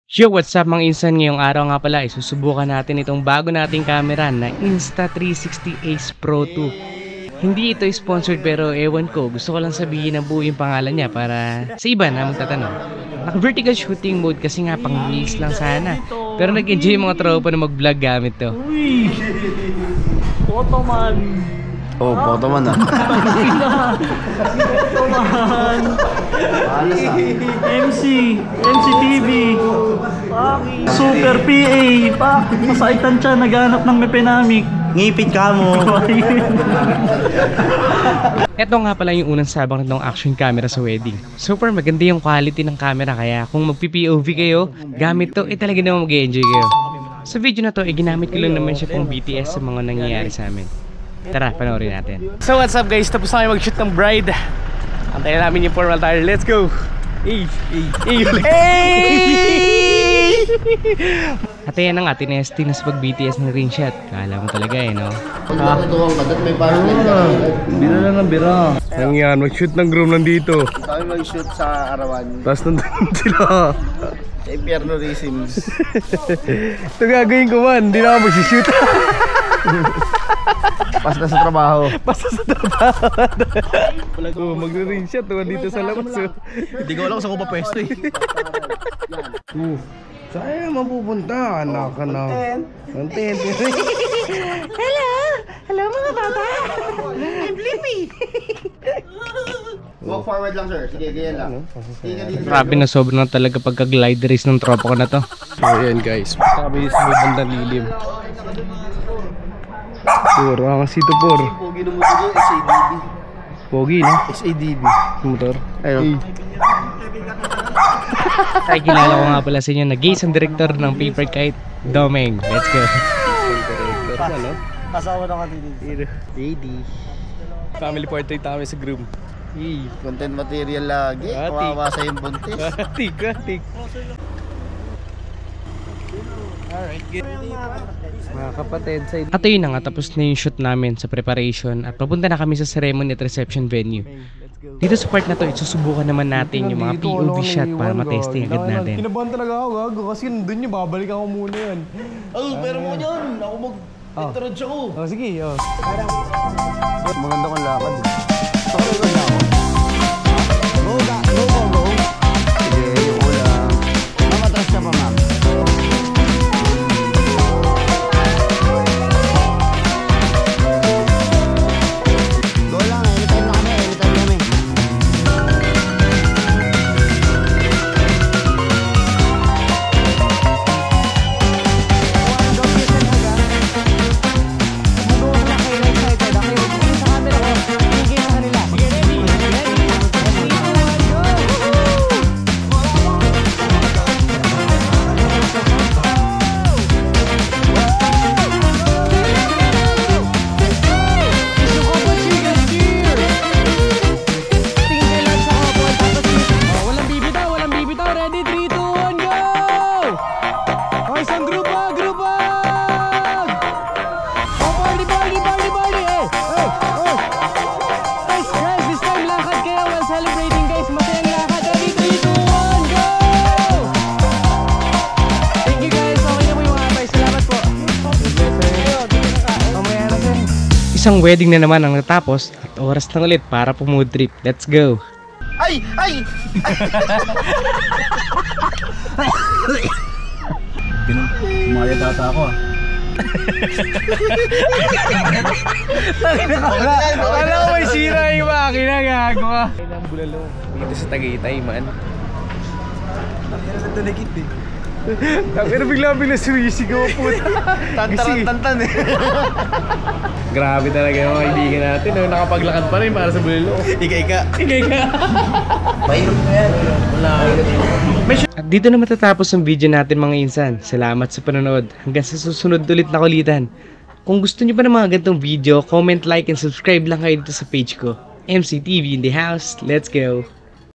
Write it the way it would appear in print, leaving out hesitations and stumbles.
Yo, what's up mga insan? Ngayong araw nga pala, susubukan natin itong bago nating camera na Insta360 Ace Pro 2. Hindi ito sponsored pero ewan ko, gusto ko lang sabihin ang buo yung pangalan niya para sa iba na magtatanong. Naka-vertical shooting mode kasi nga pang reels lang sana. Pero nag-enjoy yung mga tropa na mag-vlog gamit to. Uy! Photo man! Oh, photo man ah. Photo man! MC TV! Super PA! Pak! Masaitan siya, naghanap ng mepenamic. Ngipit ka mo. Ito nga pala yung unang sabak nitong action camera sa wedding. Super maganda yung quality ng camera kaya kung magpi-POV kayo, gamit to, talaga naman mag-enjoy kayo. Sa video na to, ginamit ko lang naman siya pang BTS sa mga nangyayari sa amin. Tara, panoorin natin. So what's up guys, tapos na kayo mag-shoot ng bride. Antayin namin yung formal attire, let's go! At yan na nga, tinesting na sa pag-BTS ng green shot. Kala mo talaga eh, no? Pag nakatuwang ka, may flashlight ka. Bira lang ng bira. Ang yan, mag-shoot ng groom nandito. Kami mag-shoot sa arawan. Tapos nandun sila. Sa Impierno Racing. Ito gagawin ko man, hindi na ako mag-shoot. Basta sa trabaho. Basta sa trabaho. Mag-ring shot, dito sa labas. Hindi ko alam kung saan ko papwesto eh. Saan mapupunta? Anak ka na. Content. Hello mga bata. I'm Blippi. Walk forward lang sir. Sige, ganyan lang. Grabe na sobrang na talaga pagka-glide race ng tropa ko na to. So ayan guys, punta kami sa may bandang lilim. Puro, ang sito por. Pogi na mo dito, SADB. Pogi no? SADB. Motor. Ayun. Ay, kilala ko nga pala sa inyo na gays ang director ng Paper Kite, Domeng. Let's go. Kasama na ka dito. Ready. Family portrait kami sa groom. Content material lagi. Kawawa sa yung buntis. Tik. Alright, good. Mga kapatid, at yun na nga, tapos na yung shoot namin sa preparation at papunta na kami sa ceremony at reception venue. Dito sa part na to, isusubukan naman natin yung mga POV shot para matesting agad natin. Kinabahan talaga ako, gago, kasi nandun yun, babalik ako muna yan. Oh, pero mo yun. Ako mag-introduce ako. Oh, sige, oh. Maganda kong lakad. Sakay ko na ako. Go. Sige, yung ulang. Mamatras ka pa, ma'am. Isang wedding na naman ang natapos at oras na ulit para pumood trip. Let's go! Ay! Kumaya data ako ah. Akala ko may sira yung makina, gago ka. Kailang bulalo dito sa Tagaytay, man. Nakira na eh. Pero bigla sumisigaw po. Tantan eh. Grabe talaga yung mga kaibigan natin. No? Nakapaglakad pa rin para sa bulalo. Ika. Painom mo yan. Wala. At dito na matatapos ang video natin mga insan. Salamat sa panonood. Hanggang sa susunod ulit na kulitan. Kung gusto nyo pa ng mga ganitong video, comment, like, and subscribe lang kayo dito sa page ko. MC TV in the house. Let's go!